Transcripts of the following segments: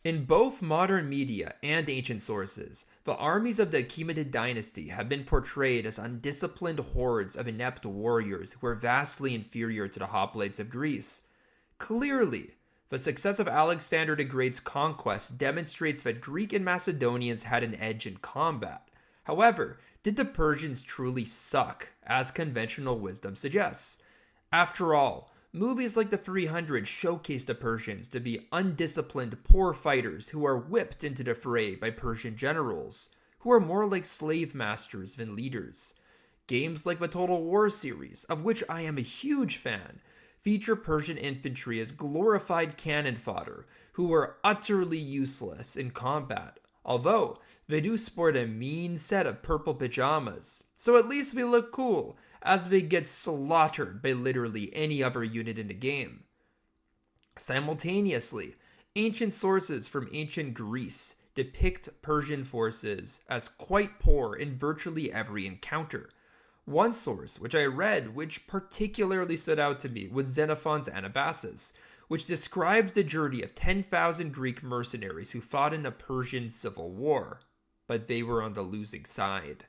In both modern media and ancient sources, the armies of the Achaemenid dynasty have been portrayed as undisciplined hordes of inept warriors who are vastly inferior to the hoplites of Greece. Clearly, the success of Alexander the Great's conquest demonstrates that Greek and Macedonians had an edge in combat. However, did the Persians truly suck, as conventional wisdom suggests? After all, movies like the 300 showcase the Persians to be undisciplined, poor fighters who are whipped into the fray by Persian generals, who are more like slave masters than leaders. Games like the Total War series, of which I am a huge fan, feature Persian infantry as glorified cannon fodder who are utterly useless in combat, although they do sport a mean set of purple pajamas, so at least they look cool as they get slaughtered by literally any other unit in the game. Simultaneously, ancient sources from ancient Greece depict Persian forces as quite poor in virtually every encounter. One source, which I read, which particularly stood out to me, was Xenophon's Anabasis, which describes the journey of 10,000 Greek mercenaries who fought in a Persian civil war, but they were on the losing side.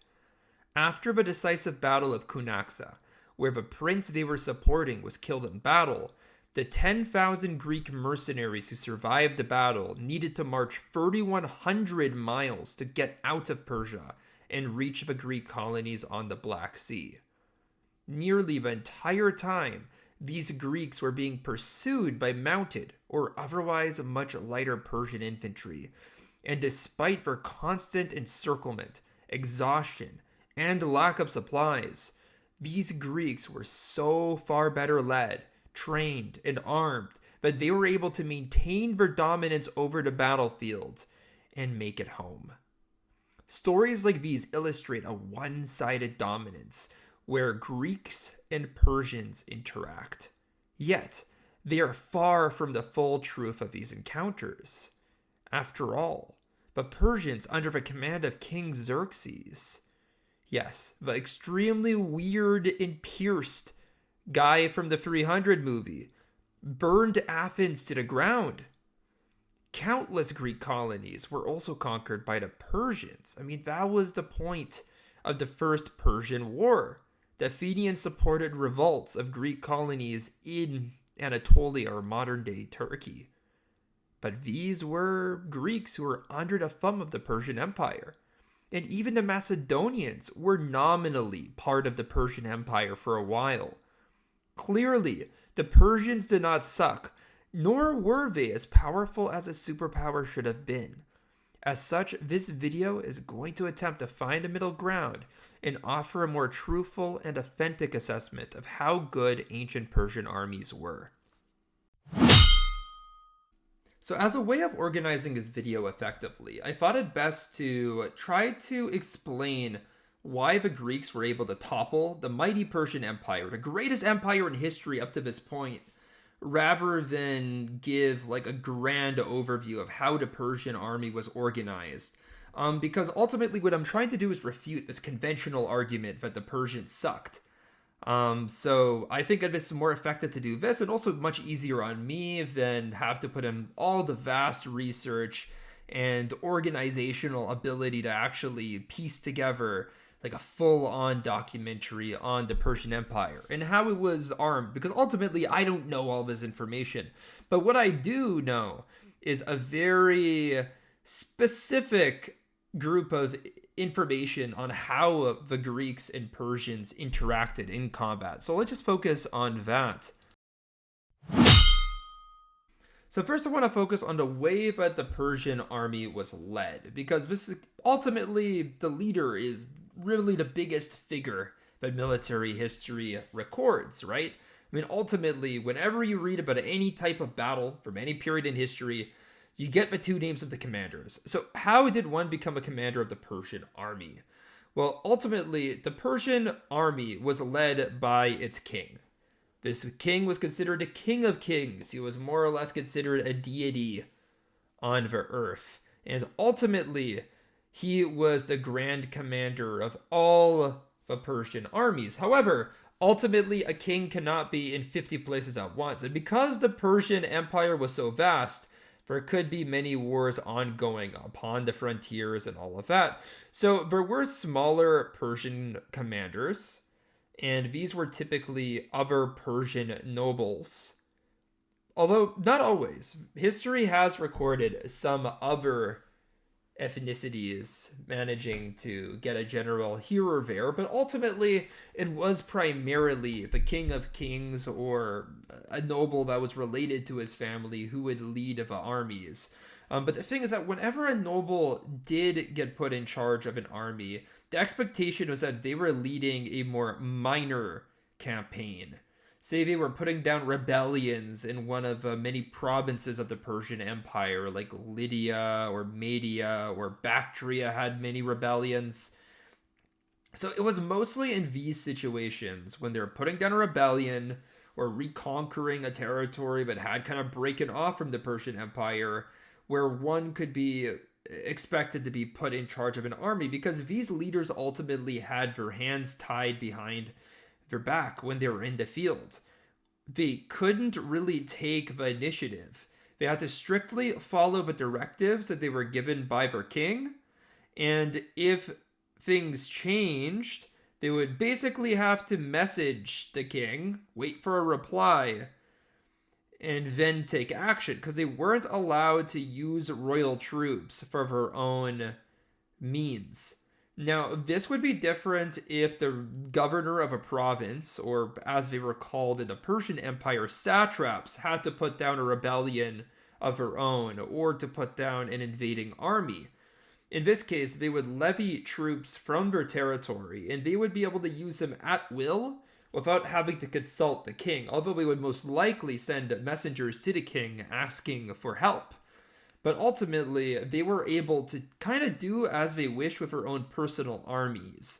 After the decisive battle of Cunaxa, where the prince they were supporting was killed in battle, the 10,000 Greek mercenaries who survived the battle needed to march 3,100 miles to get out of Persia and reach the Greek colonies on the Black Sea. Nearly the entire time, these Greeks were being pursued by mounted or otherwise much lighter Persian infantry, and despite their constant encirclement, exhaustion, and lack of supplies, these Greeks were so far better led, trained, and armed that they were able to maintain their dominance over the battlefield and make it home. Stories like these illustrate a one-sided dominance where Greeks and Persians interact. Yet, they are far from the full truth of these encounters. After all, the Persians under the command of King Xerxes, yes, the extremely weird and pierced guy from the 300 movie, burned Athens to the ground. Countless Greek colonies were also conquered by the Persians. I mean, that was the point of the First Persian War. The Athenians supported revolts of Greek colonies in Anatolia or modern-day Turkey. But these were Greeks who were under the thumb of the Persian Empire. And even the Macedonians were nominally part of the Persian Empire for a while. Clearly, the Persians did not suck, nor were they as powerful as a superpower should have been. As such, this video is going to attempt to find a middle ground and offer a more truthful and authentic assessment of how good ancient Persian armies were. So as a way of organizing this video effectively, I thought it best to try to explain why the Greeks were able to topple the mighty Persian Empire, the greatest empire in history up to this point, rather than give like a grand overview of how the Persian army was organized. Because ultimately what I'm trying to do is refute this conventional argument that the Persians sucked. So I think it's more effective to do this, and also much easier on me than have to put in all the vast research and organizational ability to actually piece together like a full-on documentary on the Persian Empire and how it was armed, because ultimately I don't know all this information. But what I do know is a very specific group of information on how the Greeks and Persians interacted in combat. So let's just focus on that. So first I want to focus on the way that the Persian army was led, because this is ultimately the leader is really the biggest figure that military history records, right? I mean, ultimately, whenever you read about any type of battle from any period in history, you get the two names of the commanders. So how did one become a commander of the Persian army? Well, ultimately, the Persian army was led by its king. This king was considered a king of kings. He was more or less considered a deity on the earth. And ultimately, he was the grand commander of all the Persian armies. However, ultimately, a king cannot be in 50 places at once. And because the Persian Empire was so vast, There could be many wars ongoing upon the frontiers and all of that. So there were smaller Persian commanders, and these were typically other Persian nobles. Although not always. History has recorded some other ethnicities managing to get a general here or there, but ultimately it was primarily the king of kings or a noble that was related to his family who would lead the armies. But the thing is that whenever a noble did get put in charge of an army, the expectation was that they were leading a more minor campaign. Say they were putting down rebellions in one of many provinces of the Persian Empire, like Lydia or Media or Bactria had many rebellions. So it was mostly in these situations when they were putting down a rebellion or reconquering a territory that had kind of broken off from the Persian Empire, where one could be expected to be put in charge of an army, because these leaders ultimately had their hands tied behind their back when they were in the field. They couldn't really take the initiative. They had to strictly follow the directives that they were given by their king, and if things changed, they would basically have to message the king, wait for a reply, and then take action, because they weren't allowed to use royal troops for their own means. Now, this would be different if the governor of a province, or as they were called in the Persian Empire, satraps, had to put down a rebellion of their own, or to put down an invading army. In this case, they would levy troops from their territory, and they would be able to use them at will without having to consult the king, although they would most likely send messengers to the king asking for help. But ultimately, they were able to kind of do as they wish with their own personal armies.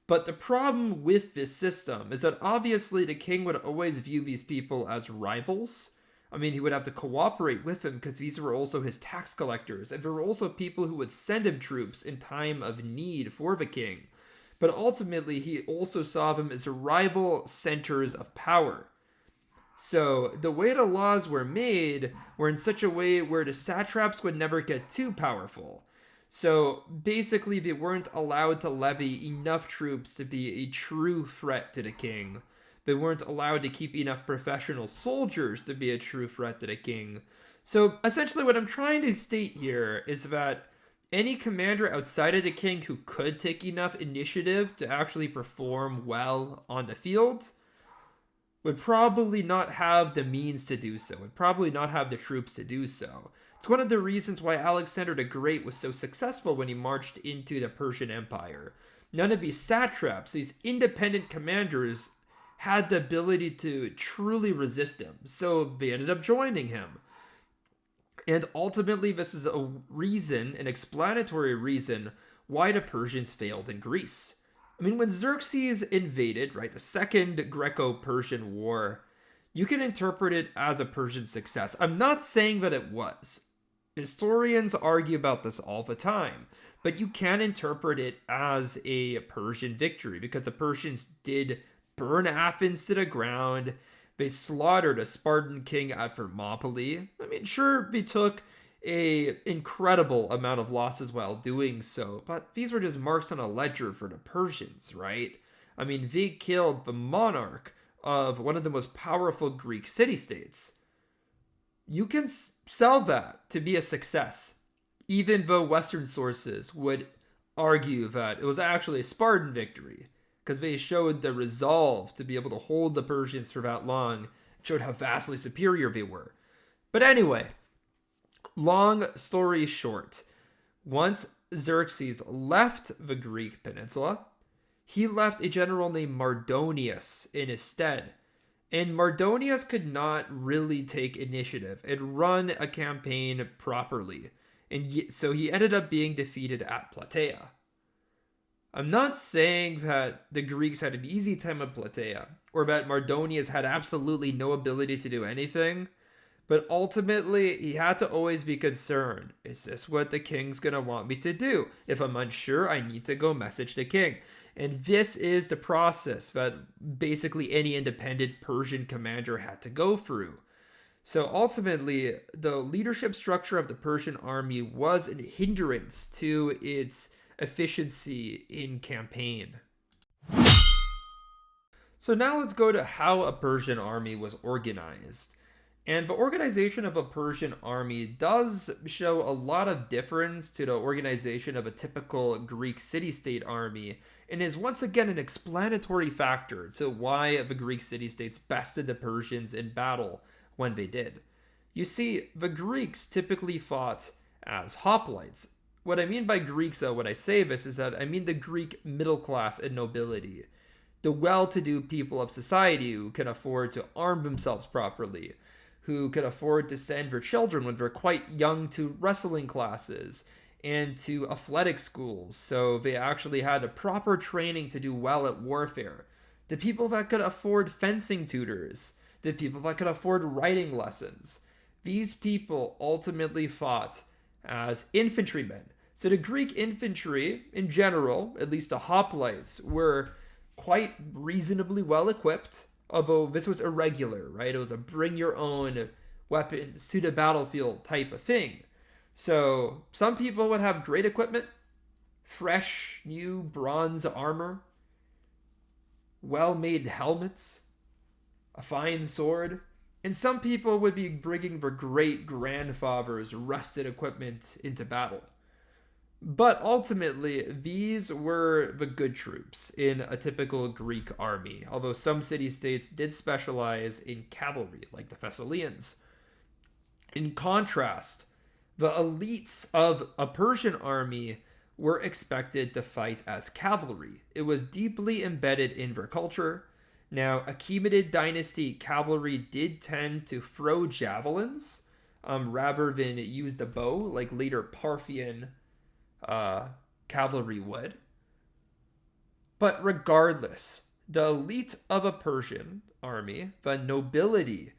But the problem with this system is that obviously the king would always view these people as rivals. I mean, he would have to cooperate with them because these were also his tax collectors, and there were also people who would send him troops in time of need for the king. But ultimately, he also saw them as rival centers of power. So the way the laws were made were in such a way where the satraps would never get too powerful. So basically they weren't allowed to levy enough troops to be a true threat to the king. They weren't allowed to keep enough professional soldiers to be a true threat to the king. So essentially what I'm trying to state here is that any commander outside of the king who could take enough initiative to actually perform well on the field would probably not have the means to do so, would probably not have the troops to do so. It's one of the reasons why Alexander the Great was so successful when he marched into the Persian Empire. None of these satraps, these independent commanders, had the ability to truly resist him, so they ended up joining him. And ultimately, this is a reason, an explanatory reason, why the Persians failed in Greece. I mean, when Xerxes invaded, right, the Second Greco-Persian War, you can interpret it as a Persian success. I'm not saying that it was. Historians argue about this all the time, but you can interpret it as a Persian victory because the Persians did burn Athens to the ground. They slaughtered a Spartan king at Thermopylae. I mean, sure, they took an incredible amount of losses while doing so, but these were just marks on a ledger for the Persians, right? I mean, they killed the monarch of one of the most powerful Greek city-states. You can sell that to be a success, even though Western sources would argue that it was actually a Spartan victory, because they showed the resolve to be able to hold the Persians for that long, showed how vastly superior they were. But anyway, long story short, once Xerxes left the Greek peninsula, he left a general named Mardonius in his stead. And Mardonius could not really take initiative and run a campaign properly. And so he ended up being defeated at Plataea. I'm not saying that the Greeks had an easy time at Plataea, or that Mardonius had absolutely no ability to do anything, but ultimately he had to always be concerned. Is this what the king's going to want me to do? If I'm unsure, I need to go message the king. And this is the process that basically any independent Persian commander had to go through. So ultimately, the leadership structure of the Persian army was a hindrance to its efficiency in campaign. So now let's go to how a Persian army was organized. And the organization of a Persian army does show a lot of difference to the organization of a typical Greek city state army, and is once again an explanatory factor to why the Greek city states bested the Persians in battle when they did. You see, the Greeks typically fought as hoplites. What I mean by Greeks, though, when I say this, is that I mean the Greek middle class and nobility, the well to do people of society who can afford to arm themselves properly, who could afford to send their children when they're quite young to wrestling classes and to athletic schools, so they actually had a proper training to do well at warfare. The people that could afford fencing tutors, the people that could afford writing lessons. These people ultimately fought as infantrymen. So the Greek infantry, in general, at least the hoplites, were quite reasonably well equipped, although this was irregular, right? It was a bring your own weapons to the battlefield type of thing. So some people would have great equipment, fresh, new bronze armor, well-made helmets, a fine sword, and some people would be bringing their great-grandfather's rusted equipment into battle. But ultimately, these were the good troops in a typical Greek army, although some city-states did specialize in cavalry, like the Thessalians. In contrast, the elites of a Persian army were expected to fight as cavalry. It was deeply embedded in their culture. Now, Achaemenid dynasty cavalry did tend to throw javelins rather than use the bow, like later Parthian cavalry would. But regardless, the elite of a Persian army, the nobility,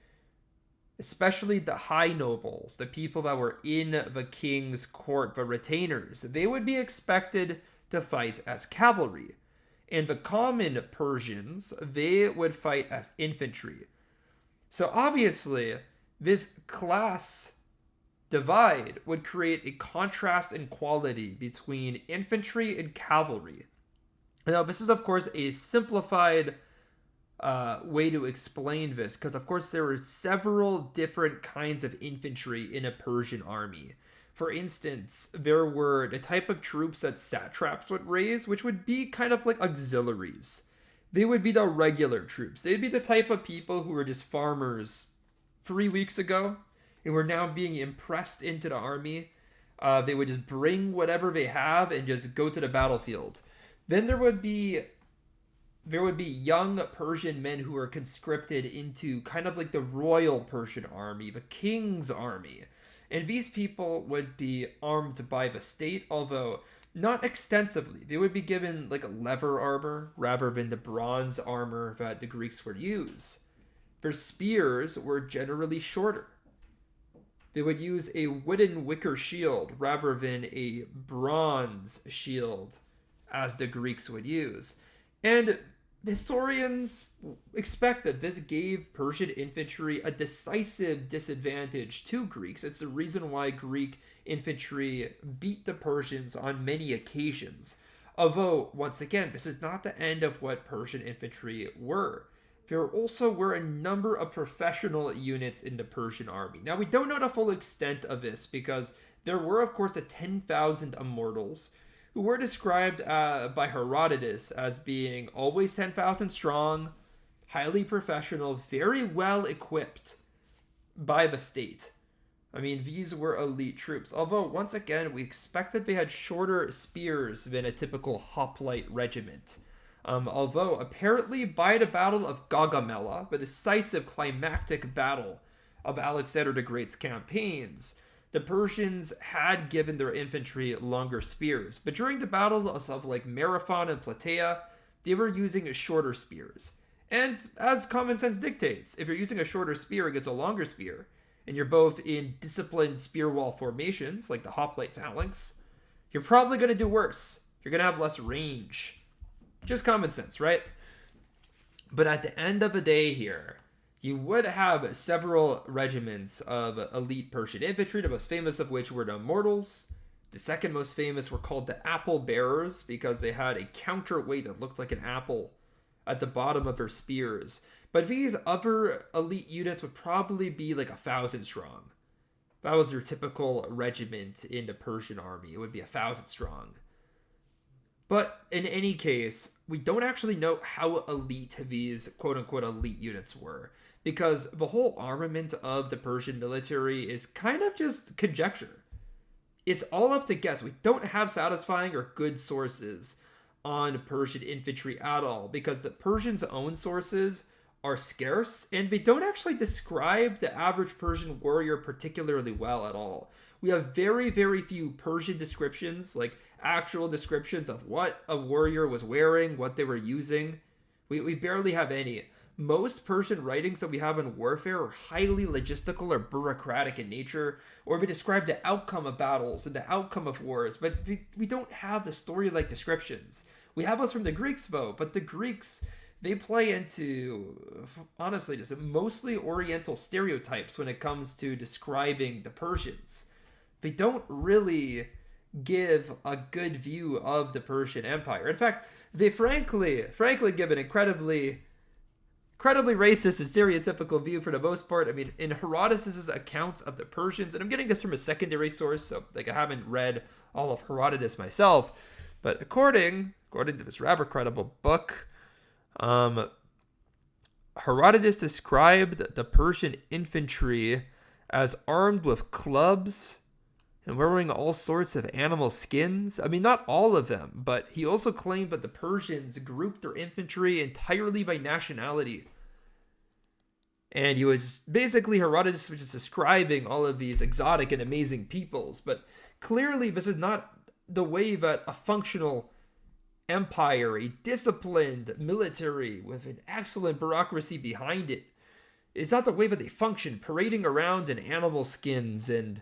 especially the high nobles, the people that were in the king's court, the retainers, they would be expected to fight as cavalry. And the common Persians, they would fight as infantry. So obviously, this class divide would create a contrast in quality between infantry and cavalry. Now, this is, of course, a simplified way to explain this, because, of course, there were several different kinds of infantry in a Persian army. For instance, there were the type of troops that satraps would raise, which would be kind of like auxiliaries. They would be the regular troops. They'd be the type of people who were just farmers 3 weeks ago and were now being impressed into the army. They would just bring whatever they have and just go to the battlefield. Then there would be young Persian men who were conscripted into kind of like the royal Persian army, the king's army. And these people would be armed by the state, although not extensively. They would be given like a leather armor rather than the bronze armor that the Greeks would use. Their spears were generally shorter. They would use a wooden wicker shield rather than a bronze shield as the Greeks would use. And historians expect that this gave Persian infantry a decisive disadvantage to Greeks. It's the reason why Greek infantry beat the Persians on many occasions. Although, once again, this is not the end of what Persian infantry were. There also were a number of professional units in the Persian army. Now, we don't know the full extent of this because there were, of course, the 10,000 immortals, who were described by Herodotus as being always 10,000 strong, highly professional, very well equipped by the state. I mean, these were elite troops. Although, once again, we expected they had shorter spears than a typical hoplite regiment. Although, apparently, by the Battle of Gaugamela, the decisive climactic battle of Alexander the Great's campaigns, the Persians had given their infantry longer spears. But during the battles of like Marathon and Plataea, they were using shorter spears. And as common sense dictates, if you're using a shorter spear against a longer spear, and you're both in disciplined spear wall formations, like the hoplite phalanx, you're probably going to do worse. You're going to have less range. Just common sense, right? But at the end of the day here, You would have several regiments of elite Persian infantry, the most famous of which were the Immortals. The second most famous were called the Apple Bearers because they had a counterweight that looked like an apple at the bottom of their spears. But these other elite units would probably be like 1,000 strong. That was your typical regiment in the Persian army. It would be 1,000 strong. But in any case, we don't actually know how elite these quote-unquote elite units were, because the whole armament of the Persian military is kind of just conjecture. It's all up to guess. We don't have satisfying or good sources on Persian infantry at all, because the Persians' own sources are scarce, and they don't actually describe the average Persian warrior particularly well at all. We have very, very few Persian descriptions, like actual descriptions of what a warrior was wearing, what they were using. We barely have any. Most Persian writings that we have in warfare are highly logistical or bureaucratic in nature, or they describe the outcome of battles and the outcome of wars, but we don't have the story-like descriptions. We have those from the Greeks, though, but the Greeks, they play into, honestly, just mostly Oriental stereotypes when it comes to describing the Persians. They don't really give a good view of the Persian Empire. In fact, they frankly give an incredibly racist and stereotypical view for the most part. I mean, in Herodotus's accounts of the Persians, and I'm getting this from a secondary source, so like I haven't read all of Herodotus myself, but according to this rather credible book, Herodotus described the Persian infantry as armed with clubs and wearing all sorts of animal skins. I mean, not all of them, but he also claimed that the Persians grouped their infantry entirely by nationality. And he was basically, Herodotus was just describing all of these exotic and amazing peoples, but clearly this is not the way that a functional empire, a disciplined military with an excellent bureaucracy behind it, is not the way that they function, parading around in animal skins and,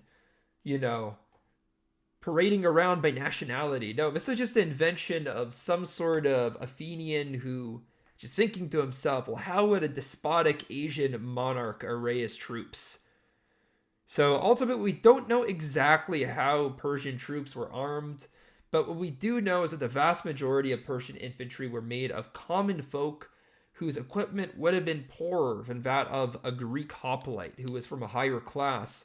parading around by nationality. No, this is just an invention of some sort of Athenian who just thinking to himself, well, how would a despotic Asian monarch array his troops? So ultimately, we don't know exactly how Persian troops were armed, but what we do know is that the vast majority of Persian infantry were made of common folk whose equipment would have been poorer than that of a Greek hoplite who was from a higher class.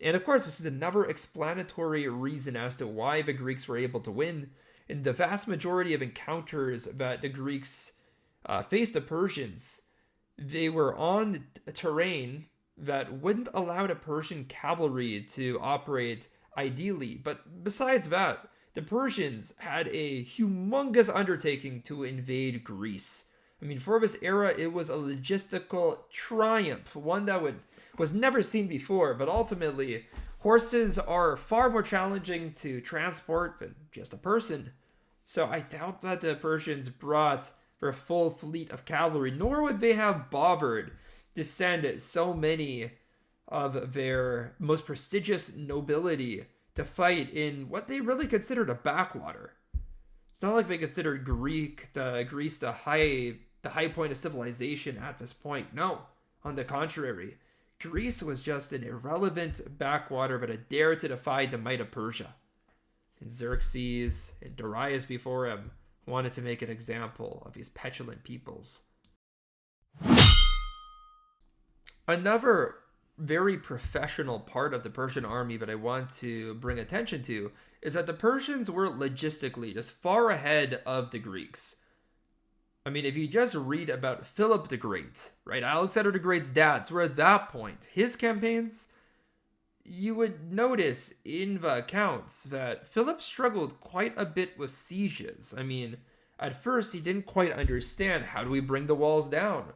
And of course, this is another explanatory reason as to why the Greeks were able to win. In the vast majority of encounters that the Greeks faced the Persians, they were on terrain that wouldn't allow the Persian cavalry to operate ideally. But besides that, the Persians had a humongous undertaking to invade Greece. I mean, for this era, it was a logistical triumph, one that was never seen before, but ultimately, horses are far more challenging to transport than just a person. So I doubt that the Persians brought their full fleet of cavalry, nor would they have bothered to send so many of their most prestigious nobility to fight in what they really considered a backwater. It's not like they considered Greece the high point of civilization at this point. No, on the contrary, Greece was just an irrelevant backwater that had dared to defy the might of Persia. And Xerxes and Darius before him wanted to make an example of these petulant peoples. Another very professional part of the Persian army that I want to bring attention to is that the Persians were logistically just far ahead of the Greeks. I mean, if you just read about Philip the Great, right? Alexander the Great's dad, so we're at that point. His campaigns, you would notice in the accounts that Philip struggled quite a bit with sieges. I mean, at first he didn't quite understand, how do we bring the walls down?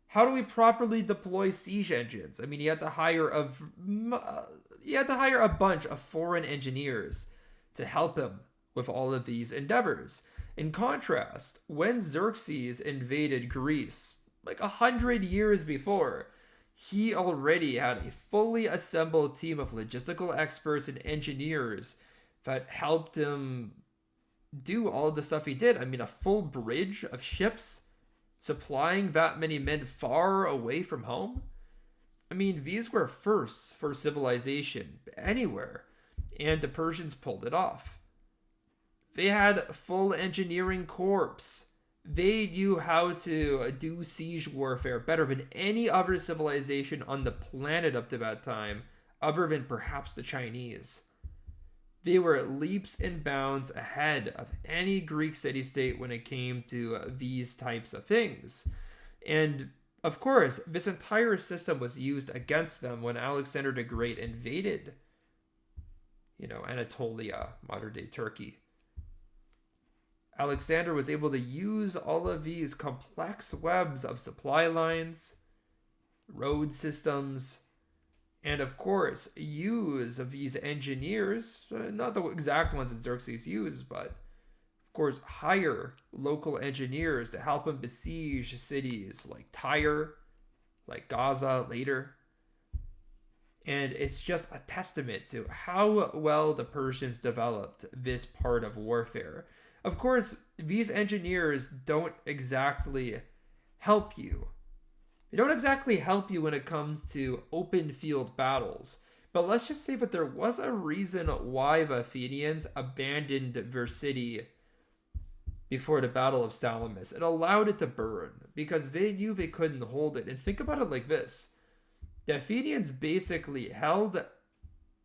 How do we properly deploy siege engines? I mean, he had to hire a bunch of foreign engineers to help him with all of these endeavors. In contrast, when Xerxes invaded Greece, like 100 years before, he already had a fully assembled team of logistical experts and engineers that helped him do all of the stuff he did. I mean, a full bridge of ships supplying that many men far away from home? I mean, these were firsts for civilization anywhere, and the Persians pulled it off. They had full engineering corps. They knew how to do siege warfare better than any other civilization on the planet up to that time, other than perhaps the Chinese. They were leaps and bounds ahead of any Greek city-state when it came to these types of things. And of course, this entire system was used against them when Alexander the Great invaded, Anatolia, modern-day Turkey. Alexander was able to use all of these complex webs of supply lines, road systems, and of course, use of these engineers, not the exact ones that Xerxes used, but of course, hire local engineers to help him besiege cities like Tyre, like Gaza later. And it's just a testament to how well the Persians developed this part of warfare. Of course, these engineers don't exactly help you. They don't exactly help you when it comes to open field battles. But let's just say that there was a reason why the Athenians abandoned their city before the Battle of Salamis and allowed it to burn because they knew they couldn't hold it. And think about it like this. The Athenians basically held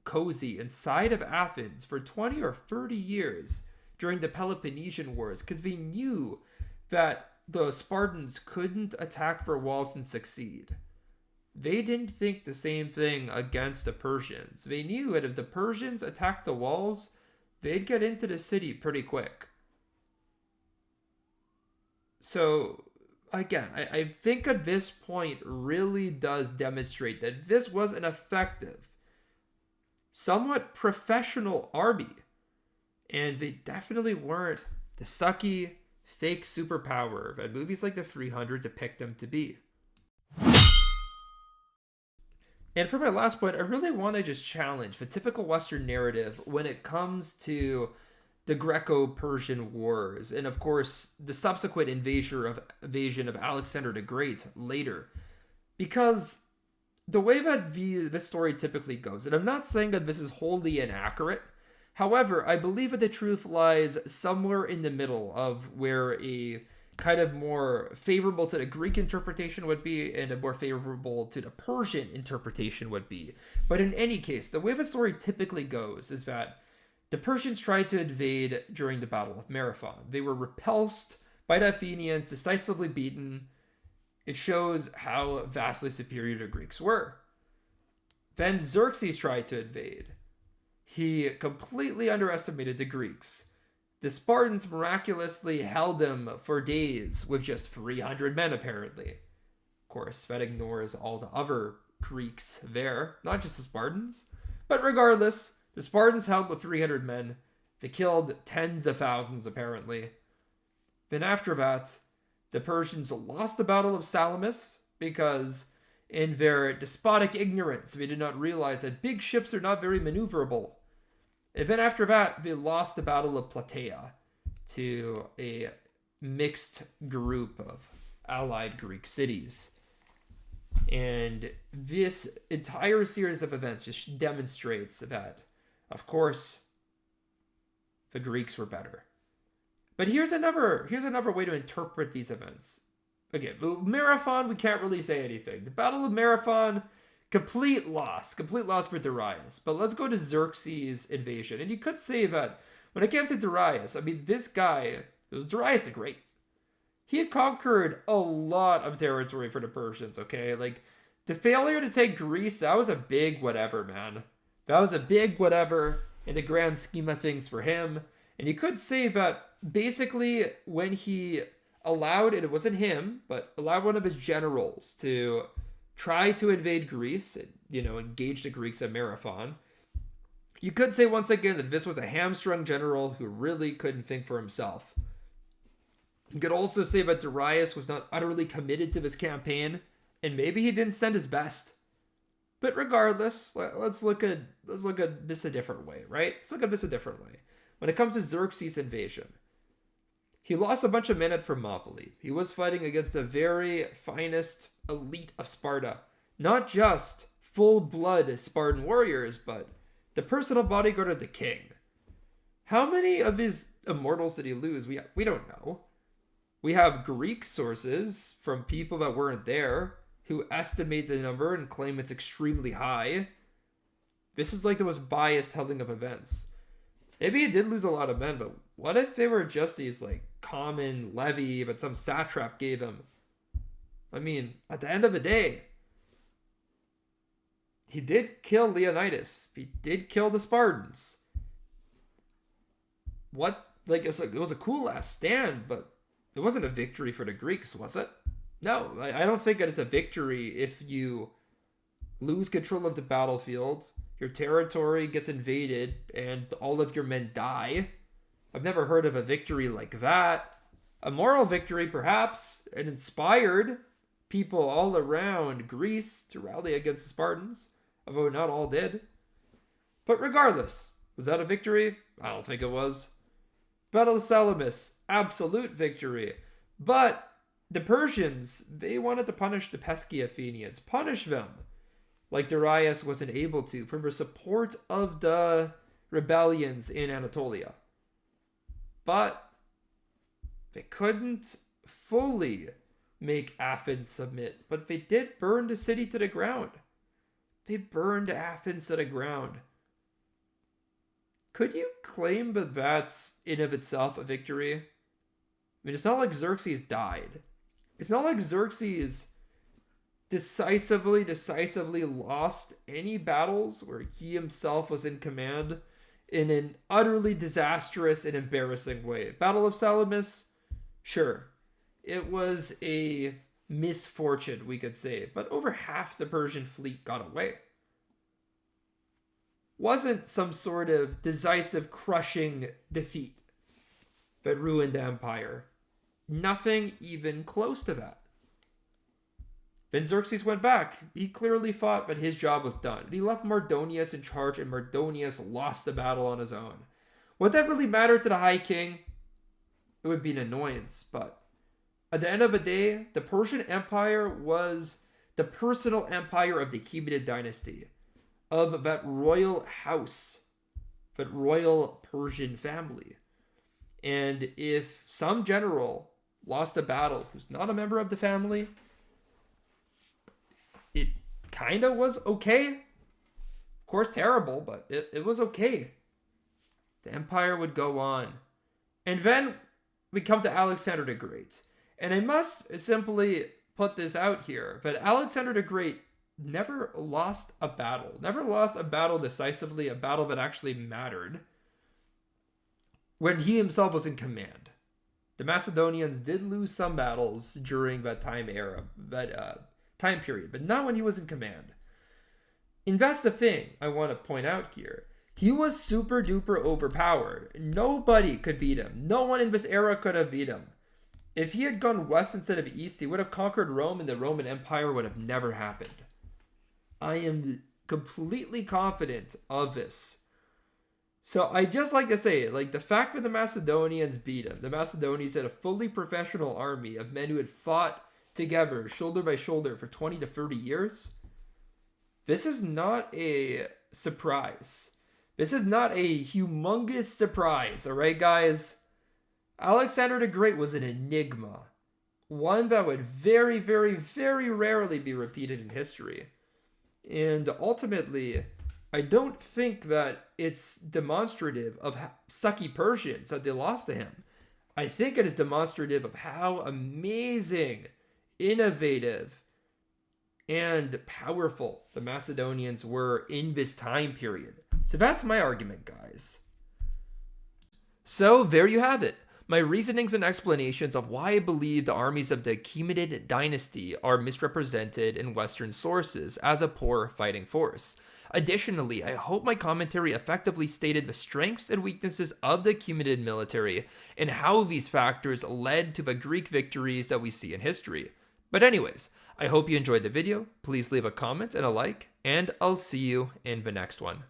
cozy inside of Athens for 20 or 30 years during the Peloponnesian Wars because they knew that the Spartans couldn't attack their walls and succeed. They didn't think the same thing against the Persians. They knew that if the Persians attacked the walls, they'd get into the city pretty quick. So, again, I think at this point really does demonstrate that this was an effective, somewhat professional army. And they definitely weren't the sucky, fake superpower that movies like The 300 depict them to be. And for my last point, I really want to just challenge the typical Western narrative when it comes to the Greco-Persian Wars, and of course, the subsequent invasion of Alexander the Great later. Because the way that this story typically goes, and I'm not saying that this is wholly inaccurate, however, I believe that the truth lies somewhere in the middle of where a kind of more favorable to the Greek interpretation would be and a more favorable to the Persian interpretation would be. But in any case, the way the story typically goes is that the Persians tried to invade during the Battle of Marathon. They were repulsed by the Athenians, decisively beaten. It shows how vastly superior the Greeks were. Then Xerxes tried to invade. He completely underestimated the Greeks. The Spartans miraculously held him for days with just 300 men, apparently. Of course, that ignores all the other Greeks there, not just the Spartans. But regardless, the Spartans held with 300 men. They killed tens of thousands, apparently. Then after that, the Persians lost the Battle of Salamis because in their despotic ignorance, they did not realize that big ships are not very maneuverable. And then after that, they lost the Battle of Plataea to a mixed group of allied Greek cities. And this entire series of events just demonstrates that, of course, the Greeks were better. But here's another way to interpret these events. Again, the Marathon, we can't really say anything. The Battle of Marathon, complete loss for Darius. But let's go to Xerxes' invasion. And you could say that when it came to Darius, I mean, this guy, it was Darius the Great. He had conquered a lot of territory for the Persians, okay? Like, the failure to take Greece, that was a big whatever, man. That was a big whatever in the grand scheme of things for him. And you could say that basically when he allowed, and it wasn't him, but allowed one of his generals to try to invade Greece, and, engage the Greeks at Marathon, you could say once again that this was a hamstrung general who really couldn't think for himself. You could also say that Darius was not utterly committed to this campaign, and maybe he didn't send his best. But regardless, let's look at this a different way, right? Let's look at this a different way. When it comes to Xerxes' invasion, He lost a bunch of men at Thermopylae. He was fighting against the very finest elite of Sparta. Not just full-blood Spartan warriors, but the personal bodyguard of the king. How many of his immortals did he lose? We don't know. We have Greek sources from people that weren't there who estimate the number and claim it's extremely high. This is like the most biased telling of events. Maybe he did lose a lot of men, but what if they were just these like common levy that some satrap gave him? I mean, at the end of the day, he did kill Leonidas. He did kill the Spartans. It was a cool last stand, but it wasn't a victory for the Greeks, was it? No, I don't think it is a victory if you lose control of the battlefield, your territory gets invaded, and all of your men die. I've never heard of a victory like that. A moral victory, perhaps, and inspired people all around Greece to rally against the Spartans, although not all did. But regardless, was that a victory? I don't think it was. Battle of Salamis, absolute victory. But the Persians, they wanted to punish the pesky Athenians, punish them, like Darius wasn't able to, for their support of the rebellions in Anatolia. But they couldn't fully make Athens submit, but they did burn the city to the ground. They burned Athens to the ground. Could you claim that that's in of itself a victory? I mean, it's not like Xerxes died. It's not like Xerxes decisively lost any battles where he himself was in command in an utterly disastrous and embarrassing way. Battle of Salamis, sure. It was a misfortune, we could say, but over half the Persian fleet got away. Wasn't some sort of decisive, crushing defeat that ruined the empire. Nothing even close to that. Then Xerxes went back. He clearly thought that his job was done. He left Mardonius in charge, and Mardonius lost the battle on his own. Would that really matter to the High King? It would be an annoyance, but at the end of the day, the Persian Empire was the personal empire of the Achaemenid dynasty, of that royal house, that royal Persian family. And if some general lost a battle who's not a member of the family, it kind of was okay. Of course, terrible, but it was okay. The empire would go on. And then we come to Alexander the Great. And I must simply put this out here, but Alexander the Great never lost a battle. Never lost a battle decisively, a battle that actually mattered, when he himself was in command. The Macedonians did lose some battles during that time period, but not when he was in command. And that's the thing I want to point out here. He was super duper overpowered. Nobody could beat him. No one in this era could have beat him. If he had gone west instead of east, he would have conquered Rome and the Roman Empire would have never happened. I am completely confident of this. So I just like to say, like, the fact that the Macedonians beat him, the Macedonians had a fully professional army of men who had fought together, shoulder by shoulder, for 20 to 30 years. This is not a surprise. This is not a humongous surprise, all right, guys? Alexander the Great was an enigma. One that would very, very, very rarely be repeated in history. And ultimately, I don't think that it's demonstrative of sucky Persians that they lost to him. I think it is demonstrative of how amazing, innovative, and powerful the Macedonians were in this time period. So that's my argument, guys. So there you have it. My reasonings and explanations of why I believe the armies of the Achaemenid dynasty are misrepresented in Western sources as a poor fighting force. Additionally, I hope my commentary effectively stated the strengths and weaknesses of the Achaemenid military and how these factors led to the Greek victories that we see in history. But anyways, I hope you enjoyed the video. Please leave a comment and a like, and I'll see you in the next one.